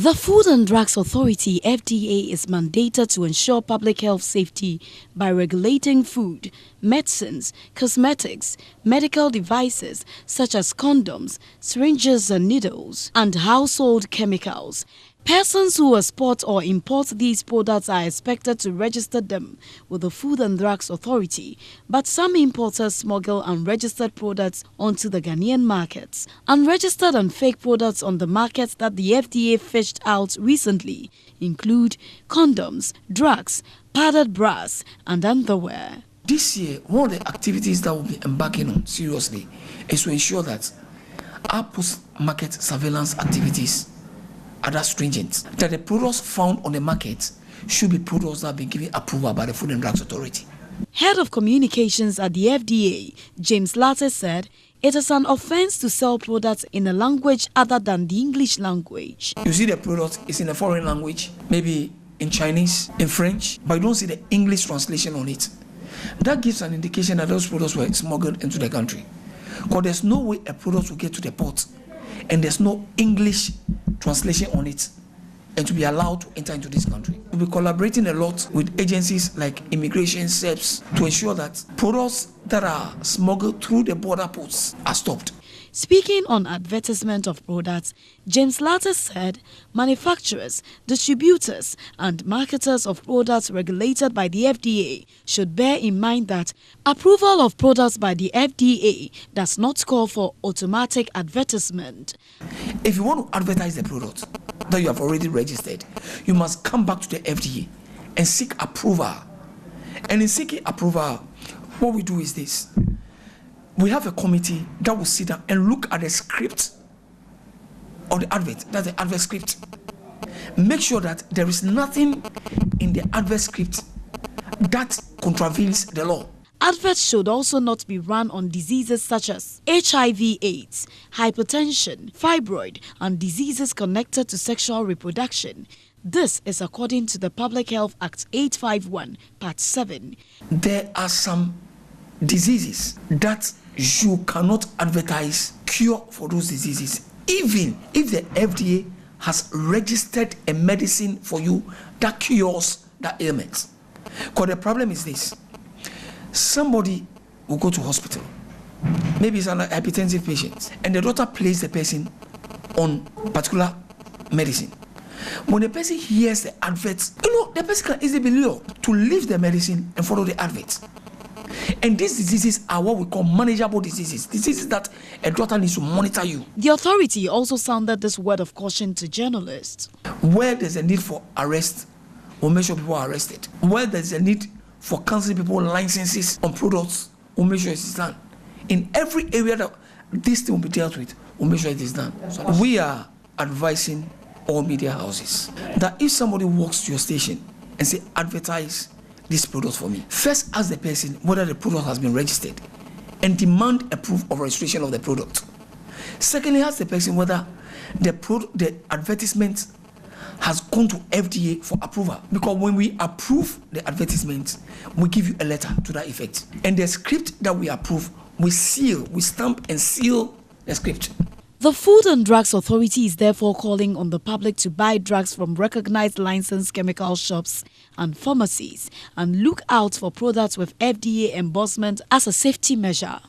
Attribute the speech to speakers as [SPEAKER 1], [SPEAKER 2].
[SPEAKER 1] The Food and Drugs Authority (FDA) is mandated to ensure public health safety by regulating food, medicines, cosmetics, medical devices such as condoms, syringes and needles, and household chemicals. Persons who export or import these products are expected to register them with the Food and Drugs Authority, but some importers smuggle unregistered products onto the Ghanaian markets. Unregistered and fake products on the markets that the FDA fished out recently include condoms, drugs, padded bras, and underwear.
[SPEAKER 2] This year, one of the activities that we'll be embarking on seriously is to ensure that our post-market surveillance activities are that stringent, that the products found on the market should be products that have been given approval by the Food and Drugs Authority.
[SPEAKER 1] Head of Communications at the FDA, James Latte, said it is an offense to sell products in a language other than the English language.
[SPEAKER 2] You see the product is in a foreign language, maybe in Chinese, in French, but you don't see the English translation on it. That gives an indication that those products were smuggled into the country. Because there's no way a product will get to the port and there's no English translation on it and to be allowed to enter into this country. We'll be collaborating a lot with agencies like Immigration, SEPS, to ensure that products that are smuggled through the border ports are stopped.
[SPEAKER 1] Speaking on advertisement of products, James Latte said manufacturers, distributors and marketers of products regulated by the FDA should bear in mind that approval of products by the FDA does not call for automatic advertisement.
[SPEAKER 2] If you want to advertise the product that you have already registered, you must come back to the FDA and seek approval. And in seeking approval, what we do is this. We have a committee that will sit down and look at the script of the advert. That's the advert script. Make sure that there is nothing in the advert script that contravenes the law.
[SPEAKER 1] Adverts should also not be run on diseases such as HIV/AIDS, hypertension, fibroid, and diseases connected to sexual reproduction. This is according to the Public Health Act 851, Part 7.
[SPEAKER 2] There are some diseases that you cannot advertise cure for those diseases, even if the FDA has registered a medicine for you that cures that ailment. Because the problem is this. Somebody will go to hospital, maybe it's an hypertensive patient, and the doctor placed the person on particular medicine. When the person hears the adverts, the person can easily be lured to leave the medicine and follow the adverts. And these diseases are what we call manageable diseases, diseases that a doctor needs to monitor you.
[SPEAKER 1] The authority also sounded this word of caution to journalists.
[SPEAKER 2] Where there's a need for arrest, we'll make sure people are arrested. Where there's a need for cancelling people licenses on products, we'll make sure it is done. In every area that this thing will be dealt with, we'll make sure it is done. We are advising all media houses that if somebody walks to your station and say, advertise this product for me, first ask the person whether the product has been registered and demand a proof of registration of the product. Secondly, ask the person whether the advertisement has gone to FDA for approval. Because when we approve the advertisement, we give you a letter to that effect. And the script that we approve, we stamp and seal the script.
[SPEAKER 1] The Food and Drugs Authority is therefore calling on the public to buy drugs from recognized licensed chemical shops and pharmacies and look out for products with FDA endorsement as a safety measure.